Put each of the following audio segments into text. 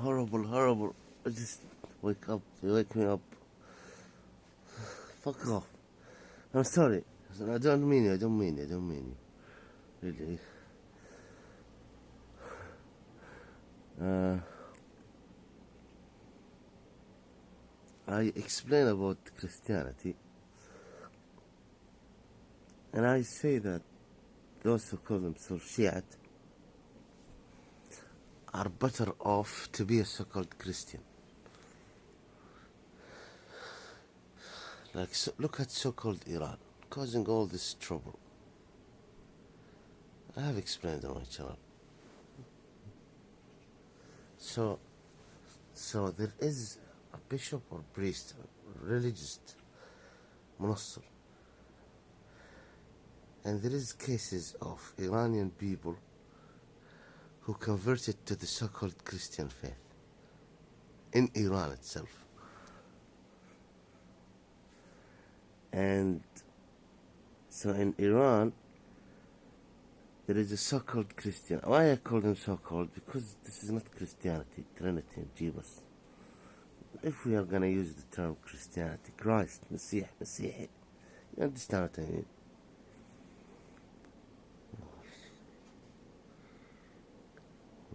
Horrible, horrible. I just wake up. You wake me up. Fuck off. I'm sorry. I don't mean you. I don't mean you. Really. I explain about Christianity, and I say that those who call themselves Shia are better off to be a so-called Christian. Like, look at so-called Iran, causing all this trouble. I have explained on my channel. So there is a bishop or priest, religious Munassir, and there is cases of Iranian people who converted to the so-called Christian faith in Iran itself. And so in Iran, there is a so-called Christian. Why I call them so-called? Because this is not Christianity, Trinity, and Jesus. If we are going to use the term Christianity, Christ, Messiah, you understand what I mean?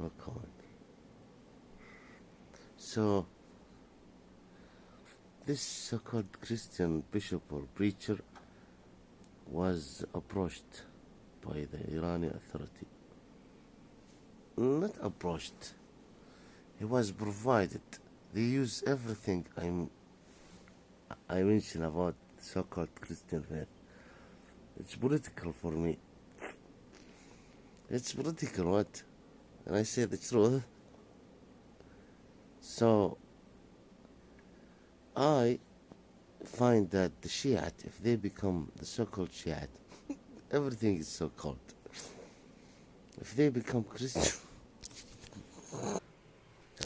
No comment. So, this so-called Christian bishop or preacher was approached by the Iranian authority. Not approached. He was provided. They use everything I mentioned about so-called Christian faith. It's political for me. It's political, what? And I say the truth. So, I find that the Shia, if they become the so-called Shia, everything is so-called. If they become Christian,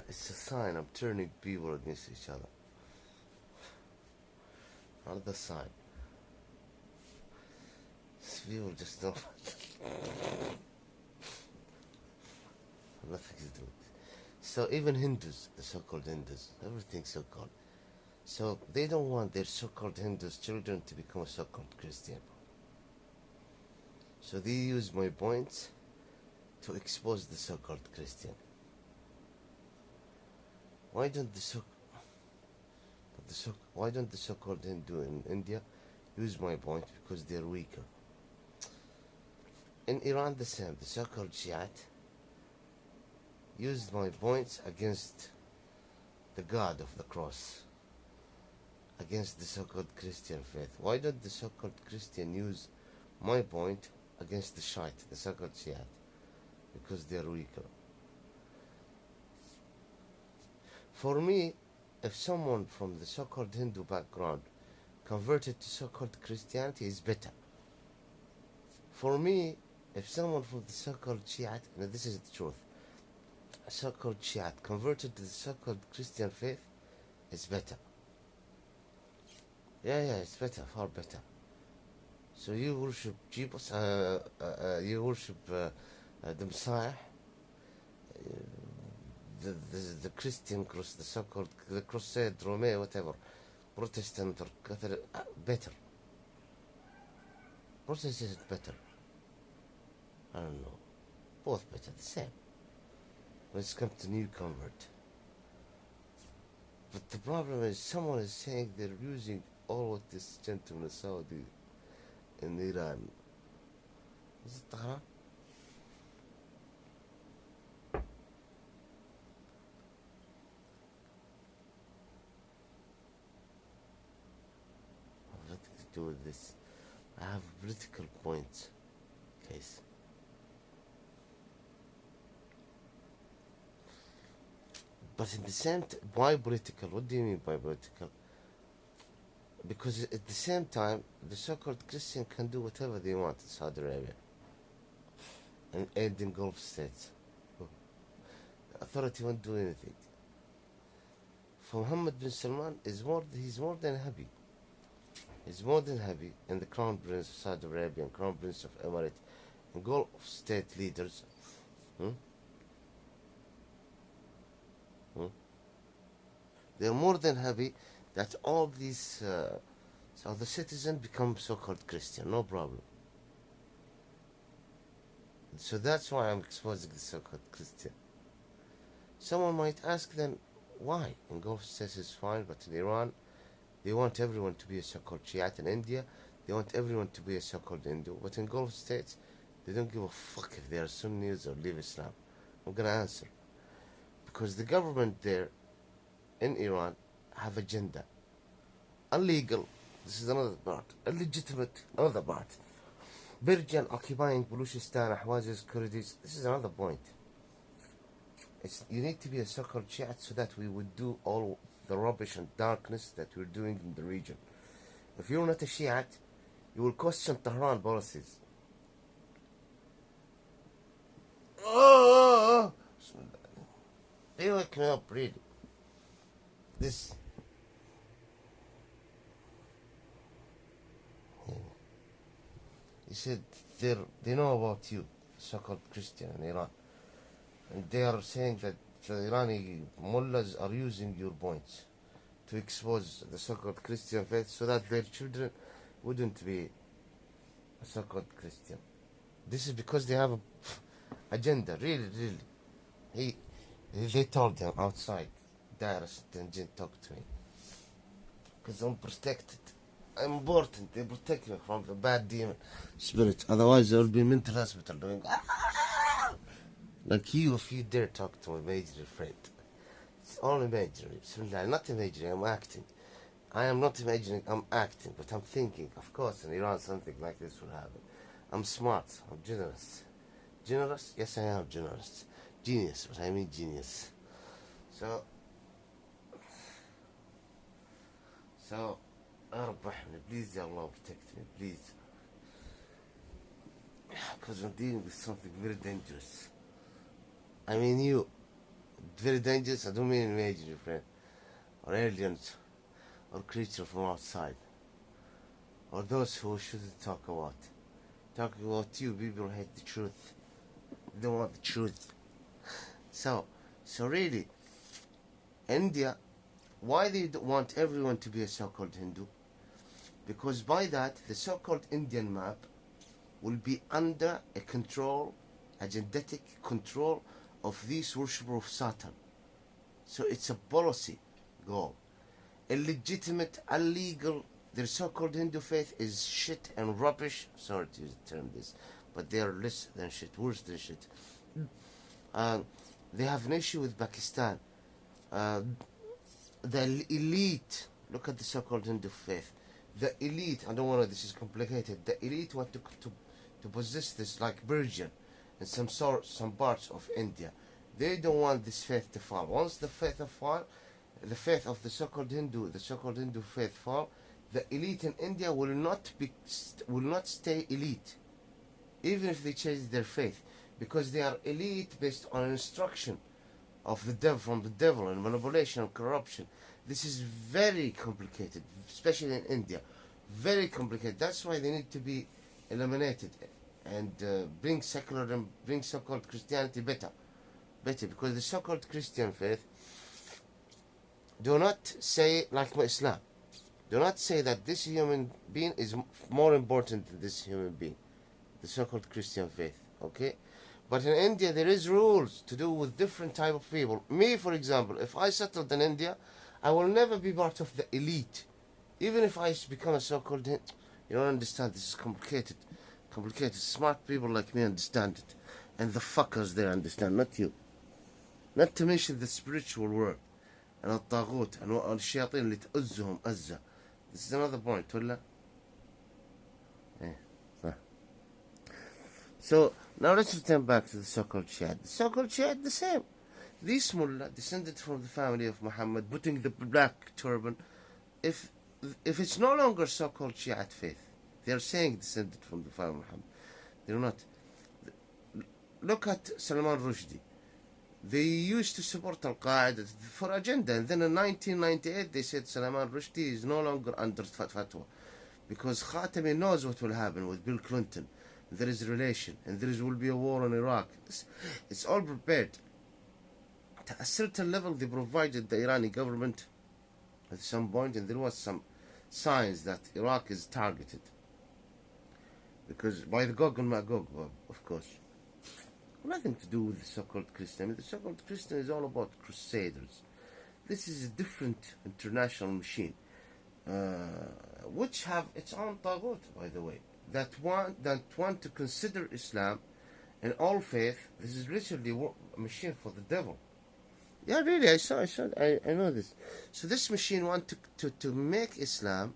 it's a sign I'm turning people against each other. Another sign. People just don't. Nothing to do with it. So even Hindus, the so-called Hindus, everything's so-called. So they don't want their so-called Hindus children to become a so-called Christian. So they use my points to expose the so-called Christian. Why don't the so-called Hindu in India use my point? Because they're weaker. In Iran, the same. The so-called Shiite used my points against the God of the cross, against the so-called Christian faith. Why don't the so-called Christian use my point against the Shiite, the so-called Shiite? Because they are weaker. For me, if someone from the so-called Hindu background converted to so-called Christianity is better. For me, if someone from the so-called Shiite, and this is the truth, a so-called Shiite converted to the so-called Christian faith is better. Yeah, it's better, far better. So you worship Jesus, you worship the Messiah, the Christian cross, the so-called the Crusade, Rome, whatever, Protestant or Catholic, better. Protestant is better. I don't know. Both better, the same. When it's come to new convert. But the problem is someone is saying they're using all what this gentleman Saudi in Iran. Is it Tahran? I've nothing to do with this. I have political points. Case. But in the same why political? What do you mean by political? Because at the same time, the so-called Christian can do whatever they want in Saudi Arabia and aid in Gulf states. The authority won't do anything. For Mohammed bin Salman, he's more than happy. He's more than happy, and the Crown Prince of Saudi Arabia and Crown Prince of Emirates and Gulf state leaders. They're more than happy that all these, so the citizens become so-called Christian, no problem. So that's why I'm exposing the so-called Christian. Someone might ask then, why? In Gulf states it's fine, but in Iran, they want everyone to be a so-called Shiite. In India, they want everyone to be a so-called Hindu. But in Gulf states, they don't give a fuck if they are Sunnis or leave Islam. I'm gonna answer. Because the government there in Iran have agenda. Illegal, this is another part. Illegitimate, another part. Persian occupying Baluchistan, Ahwazis, Kurds, this is another point. You need to be a so-called Shiite so that we would do all the rubbish and darkness that we're doing in the region. If you're not a Shiite, you will question Tehran policies. Oh! They wake me up, really. This. He said they know about you, so-called Christian in Iran. And they are saying that the Irani mullahs are using your points to expose the so-called Christian faith so that their children wouldn't be a so-called Christian. This is because they have an agenda, really. They told him outside, Darius didn't talk to me. Because I'm protected. I'm important. They protect me from the bad demon spirit. Otherwise, there will be mental hospital doing like you if you dare talk to my imaginary friend. It's all imaginary. Bismillah, not imaginary, I'm acting. I am not imagining, I'm acting, but I'm thinking, of course, in Iran something like this will happen. I'm smart, I'm generous. Generous? Yes, I am generous. Genius, but I mean genius. So, please, Ya Allah, protect me, please. Because I'm dealing with something very dangerous. I mean you. Very dangerous, I don't mean imaginary friend. Or aliens. Or creatures from outside. Or those who shouldn't talk about. Talking about you, people hate the truth. They don't want the truth. So really, India, why they want everyone to be a so-called Hindu? Because by that, the so-called Indian map will be under a control, agendatic control of these worshippers of Saturn. So it's a policy goal. Illegitimate, illegal, their so-called Hindu faith is shit and rubbish. Sorry to use the term this, but they are less than shit, worse than shit. They have an issue with Pakistan. The elite, look at the so-called Hindu faith. The elite, I don't want to, this is complicated. The elite want to possess this like Persian in some parts of India. They don't want this faith to fall. Once the faith fall, the faith of the so-called Hindu faith fall, the elite in India will not stay elite, even if they change their faith, because they are elite based on instruction of the devil, from the devil, and manipulation and corruption. This is very complicated, especially in India. Very complicated. That's why they need to be eliminated and bring secularism, bring so-called Christianity better, because the so-called Christian faith do not say like Islam. Do not say that this human being is more important than this human being, the so-called Christian faith, okay? But in India, there is rules to do with different type of people. Me, for example, if I settled in India, I will never be part of the elite. Even if I become a so-called, you don't understand, this is complicated. Smart people like me understand it. And the fuckers there understand, not you. Not to mention the spiritual world. And الطاغوت and الشياطين اللي تأزهم أزة. This is another point, ولا? So, now let's return back to the so-called Shiite. The so-called Shiite, the same. This mullah descended from the family of Muhammad, putting the black turban. If it's no longer so-called Shiite faith, they are saying descended from the family of Muhammad. They are not. Look at Salman Rushdie. They used to support Al-Qaeda for agenda, and then in 1998 they said Salman Rushdie is no longer under fatwa, because Khatami knows what will happen with Bill Clinton. There is a relation, and there will be a war in Iraq. It's all prepared. To a certain level, they provided the Iranian government at some point, and there was some signs that Iraq is targeted. Because by the Gog and Magog, of course. Nothing to do with the so-called Christian. I mean, the so-called Christian is all about crusaders. This is a different international machine, which have its own taghut, by the way, that want to consider Islam and all faith. This is literally a machine for the devil. Yeah, really, I know this. So this machine wants to make Islam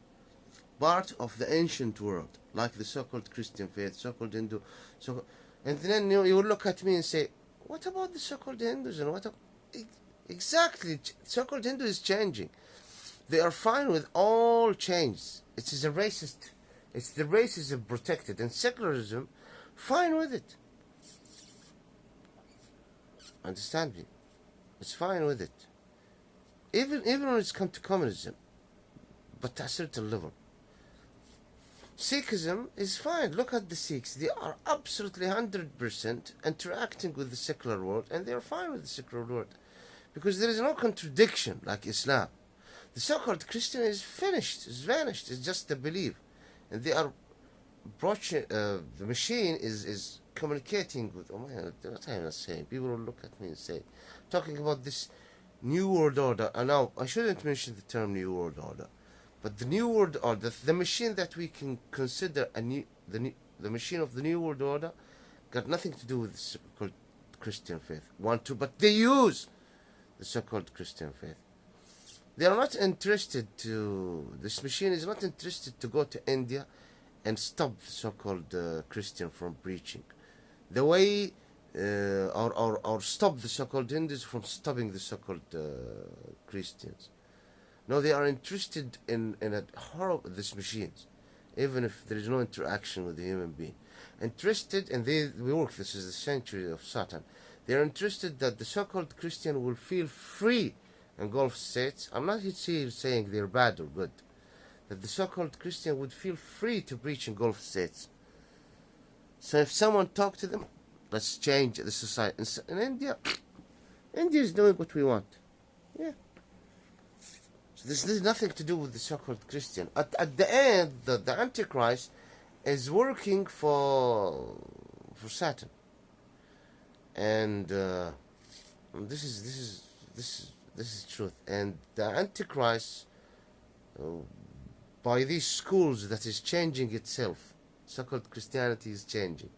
part of the ancient world, like the so-called Christian faith, so-called Hindu, and then you will look at me and say, what about the so-called Hindus? And what exactly, so-called Hindu is changing. They are fine with all changes. It is a racist. It's the racism protected, and secularism, fine with it. Understand me? It's fine with it. Even when it's come to communism, but at a certain level. Sikhism is fine. Look at the Sikhs. They are absolutely 100% interacting with the secular world, and they are fine with the secular world. Because there is no contradiction like Islam. The so-called Christian is finished, is vanished, it's just a belief. And they are approaching, the machine is communicating with, oh man, what am I saying? People will look at me and say, talking about this New World Order. And now, I shouldn't mention the term New World Order. But the New World Order, the machine that we can consider the machine of the New World Order, got nothing to do with the so-called Christian faith. But they use the so-called Christian faith. They are not interested this machine is not interested to go to India and stop the so-called Christian from preaching. The way, or stop the so-called Hindus from stopping the so-called Christians. No, they are interested in these machines, even if there is no interaction with the human being. Interested, and we work, this is the century of Satan. They are interested that the so-called Christian will feel free in Gulf states. I'm not here saying they're bad or good. That the so-called Christian would feel free to preach in Gulf states. So if someone talked to them, let's change the society. In India is doing what we want. Yeah. This has nothing to do with the so-called Christian. At the end, the Antichrist is working for Satan, and this is truth. And the Antichrist, by these schools that is changing itself, so-called Christianity is changing,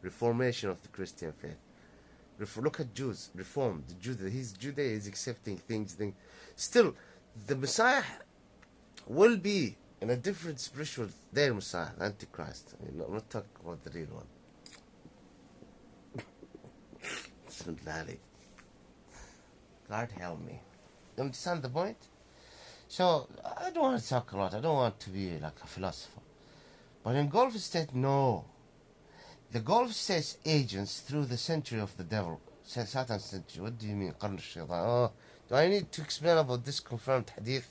reformation of the Christian faith. Look at Jews, reformed. His Judaism is accepting things. Still, the Messiah will be in a different spiritual, their Messiah, the Antichrist. I'm not talking about the real one. God help me. You understand the point? So, I don't want to talk a lot. I don't want to be like a philosopher. But in Gulf State, no. The Gulf States agents through the century of the devil, Satan's century. What do you mean? قرن الشيطان. Oh, do I need to explain about this confirmed hadith?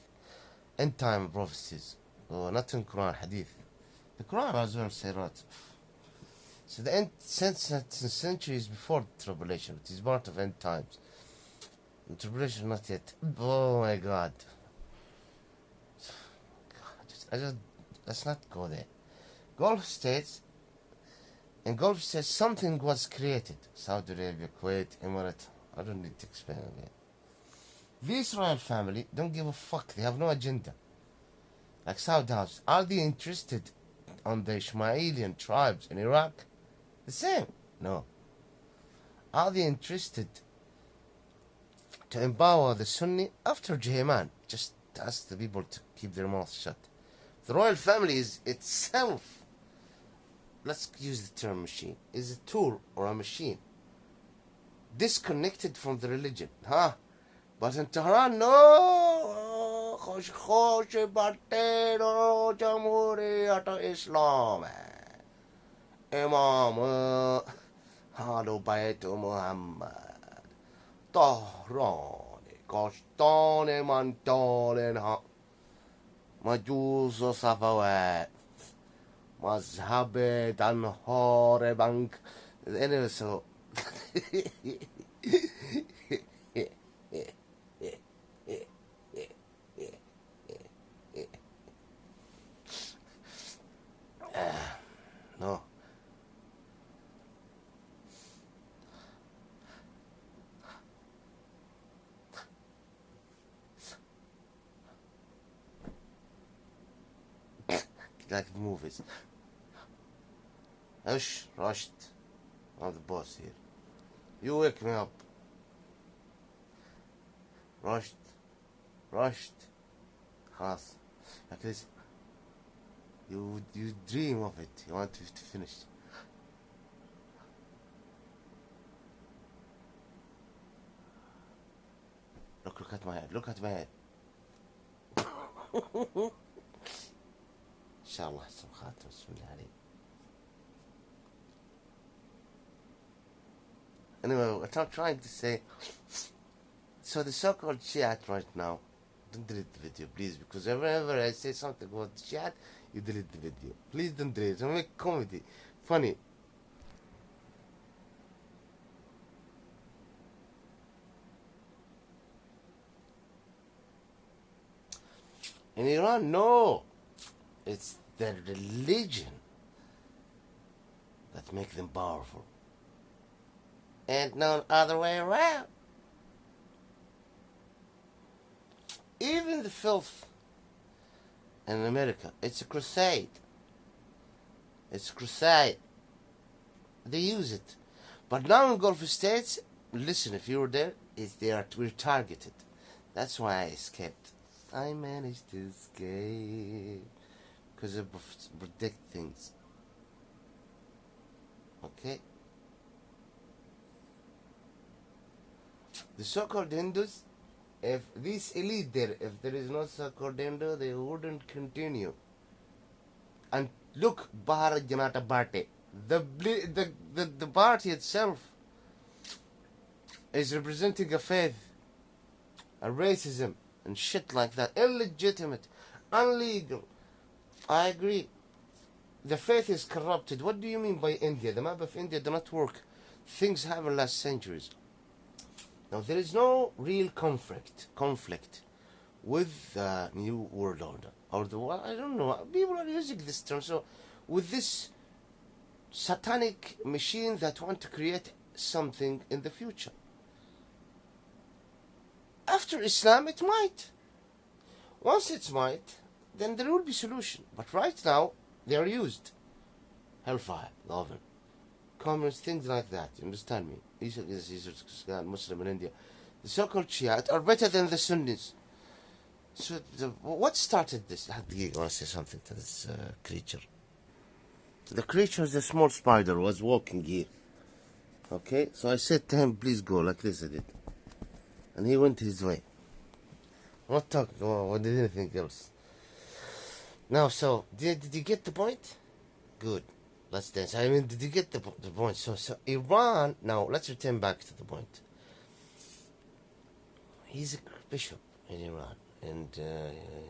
End time prophecies. Oh, not in Quran, hadith. The Quran as well say right. So the end century is before the tribulation. It is part of end times. The tribulation not yet. Oh my God. Let's not go there. Gulf States. In Gulf States, something was created. Saudi Arabia, Kuwait, Emirates. I don't need to explain again. The Israel family don't give a fuck. They have no agenda. Like Saudi House. Are they interested on the Ismailian tribes in Iraq? The same. No. Are they interested to empower the Sunni after Jihman? Just ask the people to keep their mouths shut. The royal family is itself, let's use the term machine, is a tool or a machine disconnected from the religion. Huh? But in Tehran, no. خوش باتر جمهوریت اسلام امام آل بیت محمد طهران کاشتان من دارنها مجوز و صفوات مذهب دنهار بنک. Anyway, so like the movies. Ush, rushed. I'm the boss here. You wake me up. Rushed. خلاص. Like this. You dream of it. You want it to finish. Look at my head. Look at my head. إن شاء الله حسن خاتم. بسم الله عليك. Anyway, what I'm trying to say, so the so-called Shiite right now, don't delete the video, please, because whenever I say something about Shiite, you delete the video. Please don't delete it. Don't make comedy funny. In Iran, no. It's the religion that makes them powerful. And no other way around. Even the filth in America, it's a crusade. It's a crusade. They use it. But now in Gulf States, listen, if you were there, we're targeted. That's why I escaped. I managed to escape because I predict things. Okay? The so-called Hindus, if this elite there, if there is no so-called Hindu, they wouldn't continue. And look, Bharat Janata Party, the party itself is representing a faith, a racism, and shit like that. Illegitimate, illegal. I agree. The faith is corrupted. What do you mean by India? The map of India does not work. Things haven't lasted centuries. Now, there is no real conflict with the New World Order. Or I don't know. People are using this term. So, with this satanic machine that want to create something in the future. After Islam, it might. Once it might, then there will be solution. But right now, they are used. Hellfire, the oven, communist, things like that. You understand me? These are Muslim in India. The so-called Shiite are better than the Sunnis. So, what started this? I want to say something to this creature. The creature is a small spider, was walking here. Okay? So I said to him, please go, like this I did. And he went his way. I'm not talking about anything else. Now, so, did you get the point? Good. Let's dance. I mean, did you get the point? So Iran, now, let's return back to the point. He's a bishop in Iran. And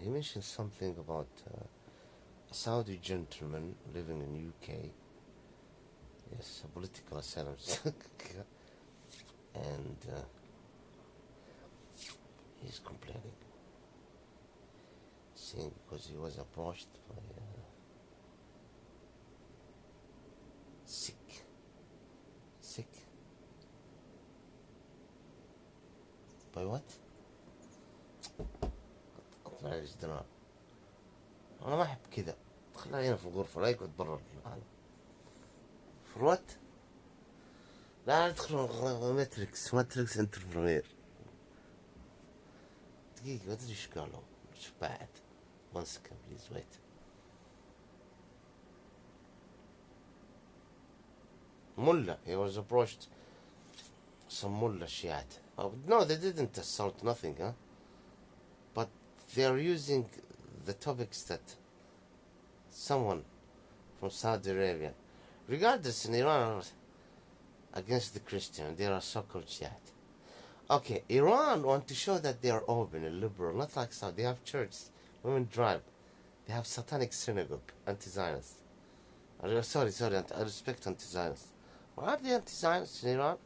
he mentioned something about a Saudi gentleman living in UK. Yes, a political asylum seeker. And he's complaining. Saying because he was approached by sick. By what? اطلع لي ازدراء. انا ما احب كذا. خلينا هنا في الغرفة، لا يقعد برا العالم. For what؟ لا ندخل ماتريكس انتربرينير. دقيقة ما ادري ايش قالوا. ايش بعد؟ 1 second please wait. Mullah, he was approached. Some mullah Shiite. Oh, no, they didn't assault nothing, huh? But they are using the topics that someone from Saudi Arabia, regardless in Iran, are against the Christian. They are so-called Shiite. Okay, Iran want to show that they are open and liberal, not like Saudi. They have churches, women drive. They have satanic synagogue, anti-Zionist. Sorry, I respect anti-Zionists. Why are they anti-Zionists in Iran?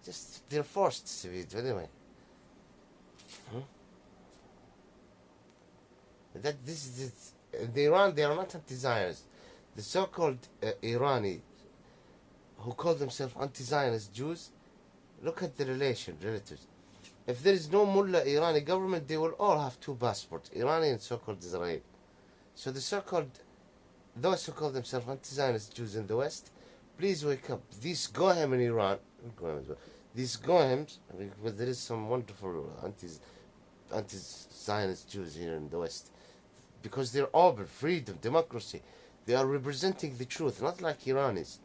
Just, they're forced to be it anyway. In Iran, they are not anti-Zionists. The so-called Irani, who call themselves anti-Zionist Jews, look at the relatives. If there is no mullah Irani government, they will all have 2 passports, Irani and so-called Israeli. So those who call themselves anti-Zionist Jews in the West, please wake up. These Gohem in Iran, these Gohems, because there is some wonderful anti-Zionist Jews here in the West, because they're open, freedom, democracy. They are representing the truth, not like Iranis.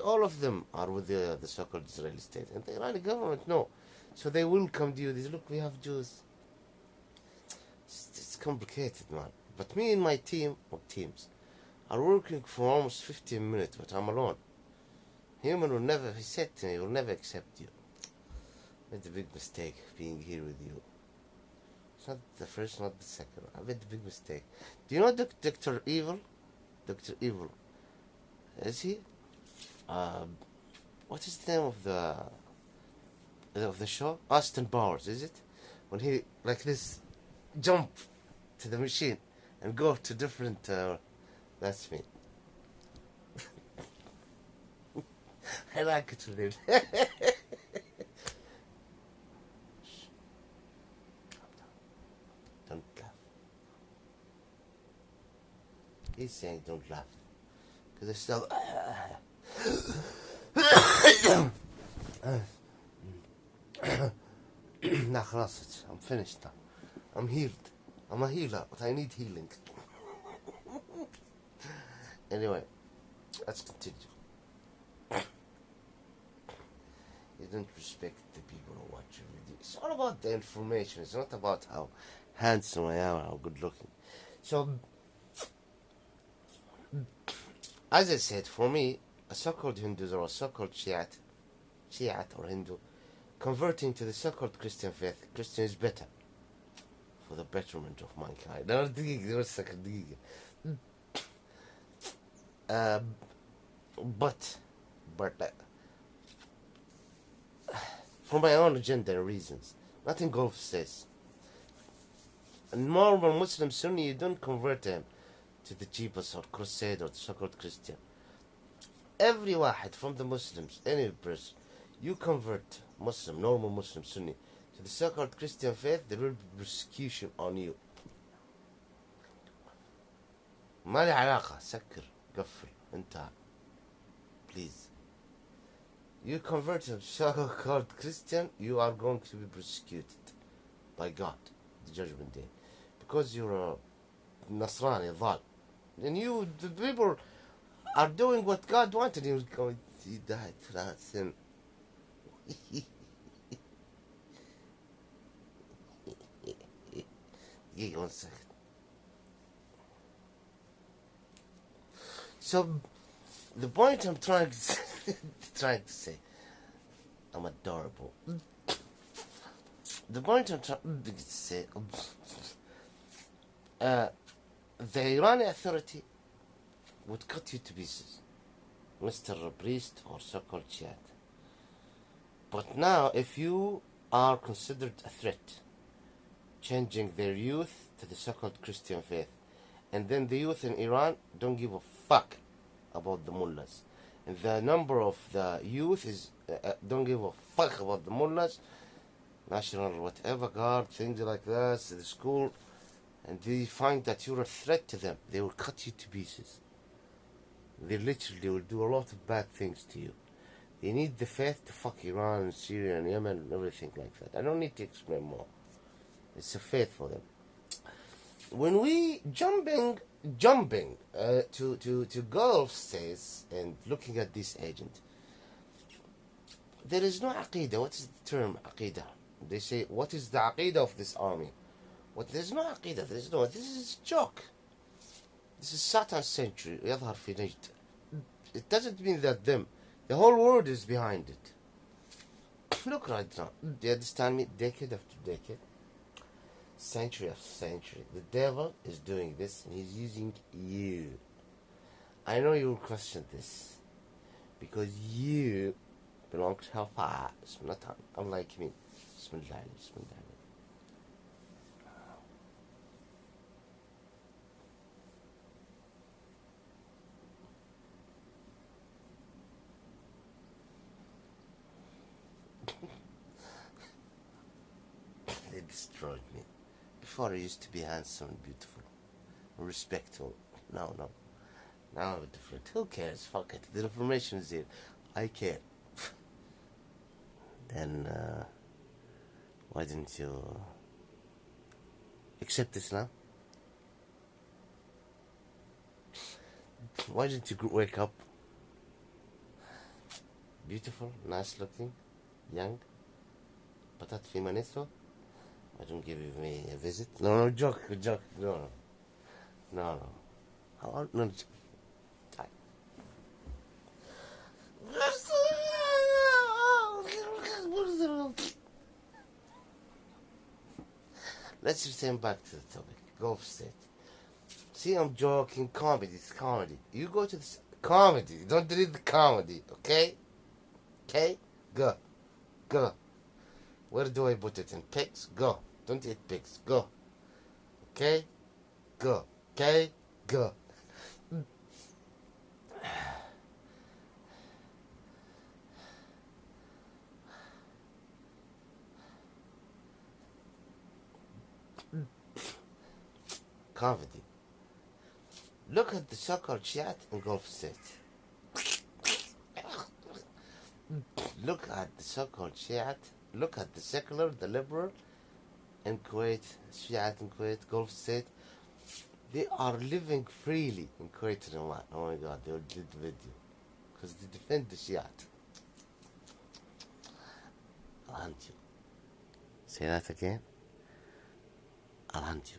All of them are with the so-called Israeli state, and the Iranian government, no. So they will come to you, they say, look, we have Jews. It's complicated, man. But me and my team, or teams, are working for almost 15 minutes, but I'm alone. He said to me, will never accept you. Made a big mistake being here with you. It's not the first, not the second. I made a big mistake. Do you know Dr. Evil? Dr. Evil. Is he? What is the name of the show? Austin Powers, is it? When he, like this, jump to the machine and go to different... that's me. I like it with him. Don't laugh. He's saying don't laugh. Because it's still... Nah, خلاص, I'm finished now. I'm healed. I'm a healer, but I need healing. Anyway, let's continue. You don't respect the people who watch your video. It's all about the information. It's not about how handsome I am or how good looking. So, as I said, for me, a so-called Hindus or a so-called Shiite or Hindu, converting to the so-called Christian faith, Christian is better for the betterment of mankind. No, دقيقة, second, دقيقة. But for my own agenda and reasons, nothing Gulf says. A normal Muslim Sunni, you don't convert him to the Jeebus or Crusade or the so-called Christian. Every wahid from the Muslims, any person, you convert Muslim, normal Muslim Sunni, to the so-called Christian faith, there will be persecution on you. ما لي علاقة, سكر, قفل, انتهى. Please. You convert to so-called Christian, you are going to be persecuted by God, the judgment day. Because you're a Nasrani, dhal. And the people are doing what God wanted. He died for that sin. Give me 1 second. So, the point I'm trying to say, I'm adorable. The point I'm trying to say, the Iranian authority would cut you to pieces, Mr. Priest or so-called Shiite. But now, if you are considered a threat, changing their youth to the so-called Christian faith, and then the youth in Iran don't give a fuck about the mullahs, and the number of the youth is don't give a fuck about the mullahs, national whatever guard, things like that, the school, and they find that you're a threat to them, they will cut you to pieces. They literally will do a lot of bad things to you. They need the faith to fuck Iran and Syria and Yemen and everything like that. I don't need to explain more. It's a faith for them. When we jumping to Gulf states and looking at this agent, there is no aqidah. What is the term aqidah? They say, what is the aqidah of this army? What? There's no aqidah. There's no. This is a joke. This is Satan's century. يظهر في نجد. It doesn't mean that them. The whole world is behind it. Look right now. Do you understand me? Decade after decade, century after century, the devil is doing this, and he's using you. I know you will question this, because you belong to hellfire. Unlike me. Bismillah. They destroyed me. Before I used to be handsome and beautiful. respectful. No. Now I'm different. Who cares? Fuck it. The information is here. I care. Then why didn't you accept Islam? Why didn't you wake up? Beautiful, nice looking, young, patat fi manito. Why don't give me a visit? No, joke. No. How old? No. Let's return back to the topic. Gulf state. See, I'm joking. Comedy. It's comedy. You go to the comedy. Don't delete the comedy, okay? Okay? Go. Where do I put it? In pigs? Go. Don't eat pigs. Go. Okay? Go. Okay? Go. Comedy. Look at the so-called Shiite in Gulf State. Look at the so-called Shiite. Look at the secular, the liberal in Kuwait, Shiite in Kuwait, Gulf State. They are living freely in Kuwait and Oman. Oh my God, they did the video. Because they defend the Shiite. I'll hunt you. Say that again. I'll hunt you.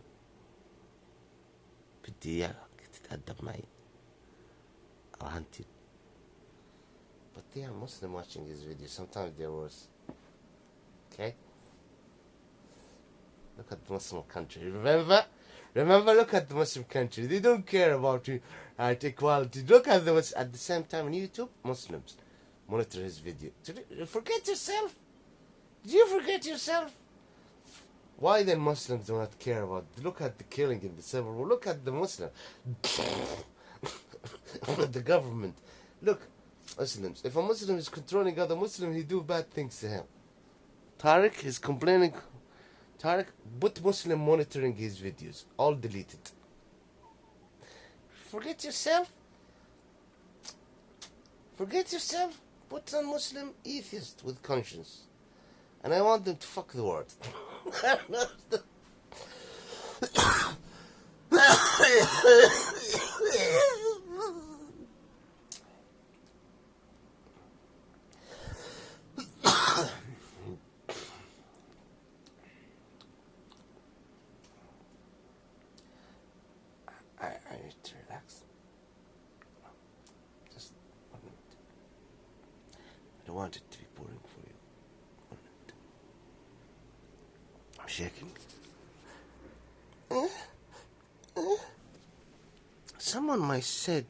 بدي إياك تتأدب معي. I'll hunt you. But they are Muslim watching this video. Sometimes they're worse. Okay? Look at the Muslim country. Remember, look at the Muslim country. They don't care about equality. Look at the at the same time on YouTube, Muslims monitor his video. Forget yourself. Did you forget yourself? Why then Muslims do not care about? Look at the killing in the civil war. Look at the Muslim. The government. Look, Muslims. If a Muslim is controlling other Muslims, he do bad things to him. Tariq is complaining. Tariq, put Muslim monitoring his videos. All deleted. Forget yourself. Forget yourself. Put some Muslim atheist with conscience. And I want them to fuck the world. I need to relax. Just 1 minute. I don't want it to be boring for you. 1 minute. I'm shaking. Someone might say,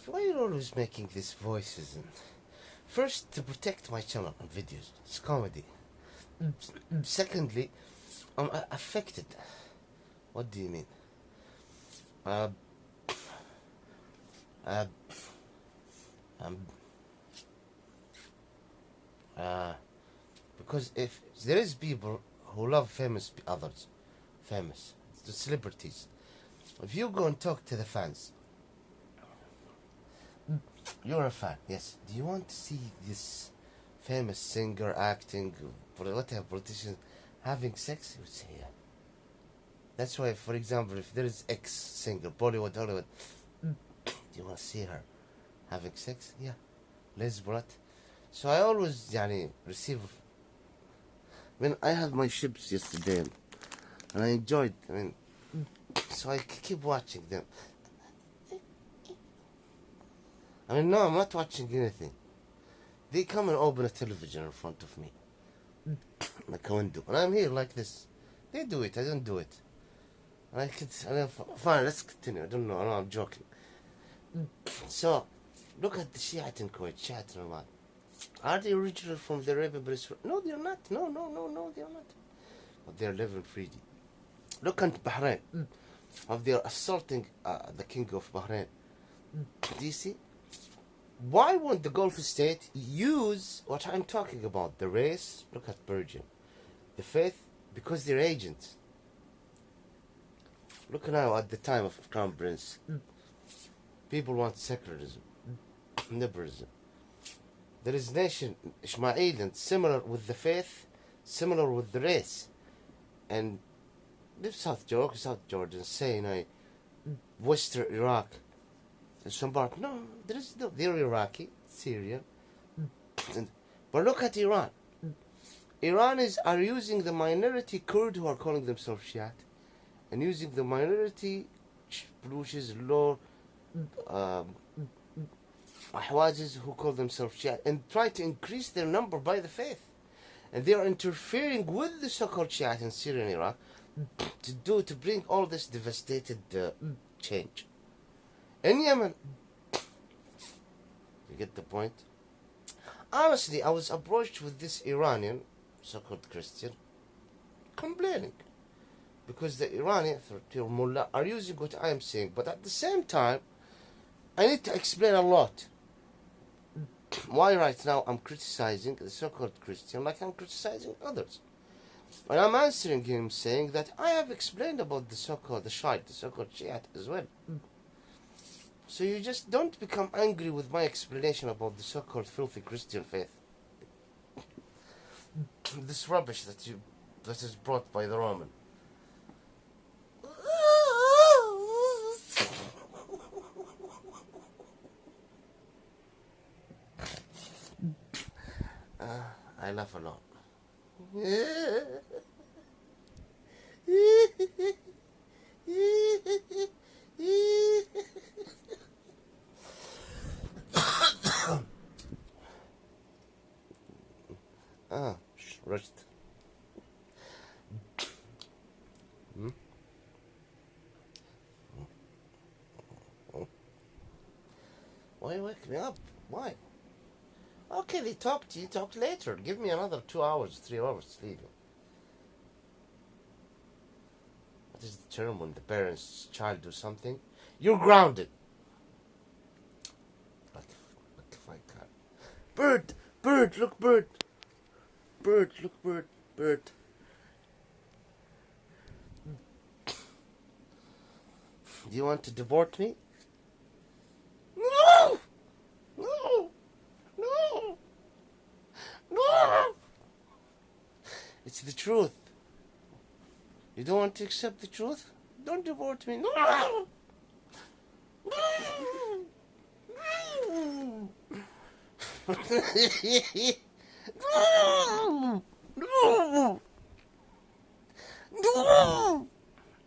why are you always making these voices? And first, to protect my channel and videos. It's comedy. Secondly, I'm affected. What do you mean? Because if there is people who love famous, the celebrities. If you go and talk to the fans, you're a fan, yes. Do you want to see this famous singer acting, whatever politician having sex? You would say yeah. That's why, for example, if there is ex-singer, Bollywood, Hollywood, do you want to see her having sex? Yeah. Lesbian. So I always, receive. I had my ships yesterday, and I enjoyed. So I keep watching them. No, I'm not watching anything. They come and open a television in front of me, like a window, and I'm here like this. They do it. I don't do it. Fine, let's continue. I don't know. I'm joking. So, look at the Shiite in Kuwait, Shiite in Oman. Are they original from the Arabian Peninsula? No, they're not. No, they're not. But they're living freely. Look at Bahrain. They're assaulting the king of Bahrain. Do you see? Why won't the Gulf state use what I'm talking about? The race, look at Belgium. The faith, because they're agents. Look now at the time of Crown Prince. People want secularism, liberalism. There is nation, Ismailian, similar with the faith, similar with the race. And this South Jordan saying, Western Iraq. And some part, no, there is no, they're Iraqi, Syrian. But look at Iran. Iranis are using the minority Kurd who are calling themselves Shiite, and using the minority Baluchis, Lor, Ahwazis who call themselves Shiite, and try to increase their number by the faith. And they are interfering with the so-called Shiite in Syria and Iraq to bring all this devastated change. In Yemen, you get the point? Honestly, I was approached with this Iranian, so-called Christian, complaining. Because the Iranian mullah are using what I am saying, but at the same time, I need to explain a lot. Why right now I'm criticizing the so-called Christian like I'm criticizing others. And I'm answering him saying that I have explained about the so-called Shiite, the so-called Shiite as well. So you just don't become angry with my explanation about the so-called filthy Christian faith. This rubbish that is brought by the Roman. I laugh a lot. Rushed. Why wake me up? Why? Okay, they talked. You talk later. Give me another 2 hours, 3 hours sleep. What is the term when the parents' child do something? You're grounded. Like if I can. Bird, bird, look, bird. Bird, look, bird, bird. Do you want to deport me? No! No! No! No! It's the truth. You don't want to accept the truth? Don't deport me. No! No! No! No! No!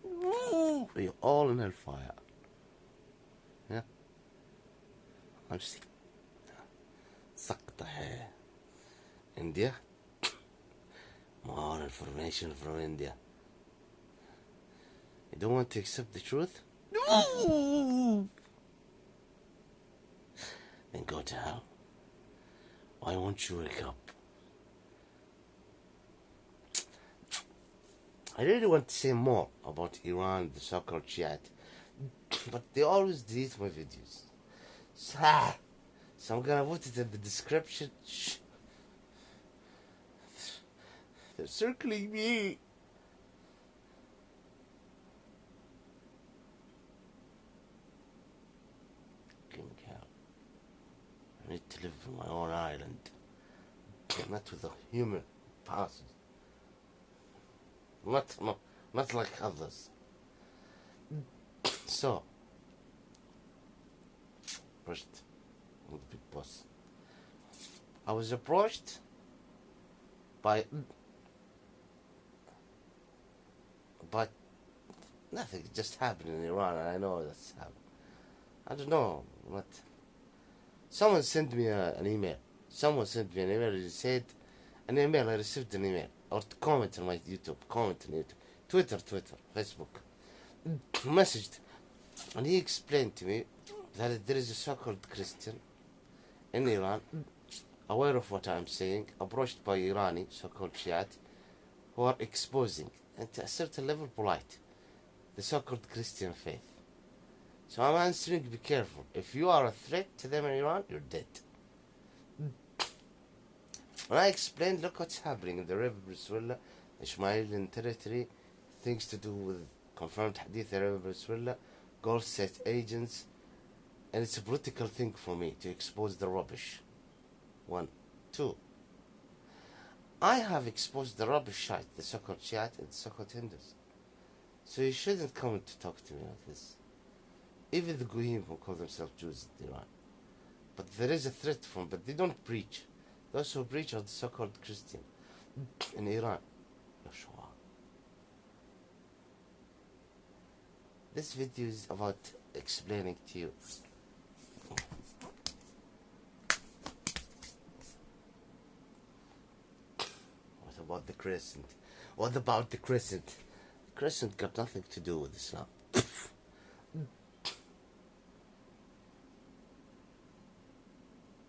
No! You're all in hellfire. Yeah? I'm sick. سقطة. India. More information from India. You don't want to accept the truth? No! Then go to hell. Why won't you wake up? I really want to say more about Iran, the so-called Shiite, but they always delete my videos. So I'm gonna put it in the description. Shh. They're circling me. King hell. I need to live in my own island, not with a human past. Not like others. So, first, I'm the big boss. I was approached by nothing. It just happened in Iran, and I know that's happened. I don't know what. Someone sent me an email. Someone sent me an email. He said, an email. I received an email. Or to comment on my YouTube, Twitter, Facebook, messaged, and he explained to me that there is a so-called Christian in Iran, aware of what I'm saying, approached by Irani, so-called Shiite, who are exposing, and to a certain level polite, the so-called Christian faith. So I'm answering, be careful. If you are a threat to them in Iran, you're dead. When I explained, look what's happening in the River Venezuela, Ismailian territory, things to do with confirmed Hadith Arabia Bismillah, Gulf state agents, and it's a political thing for me to expose the rubbish. 1. 2. I have exposed the rubbish Shiite, the so-called Shiite and the so-called Hindus. So you shouldn't come to talk to me like this. Even the Goyim who call themselves Jews in Iran. But there is a threat from, but they don't preach. Those who preach are the so-called Christian in Iran. Yeshua. This video is about explaining to you. What about the crescent? What about the crescent? The crescent got nothing to do with Islam.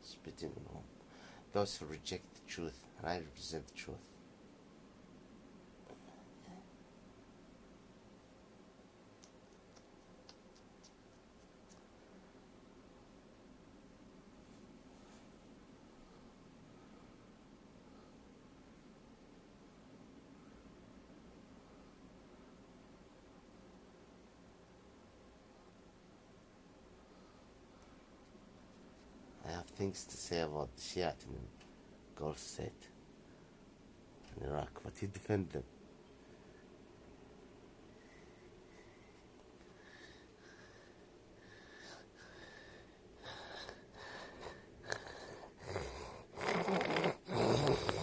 Spitting on home. Those who reject the truth, and I represent the truth. I have things to say about the Shiite in Gulf State and Iraq, but you defend them.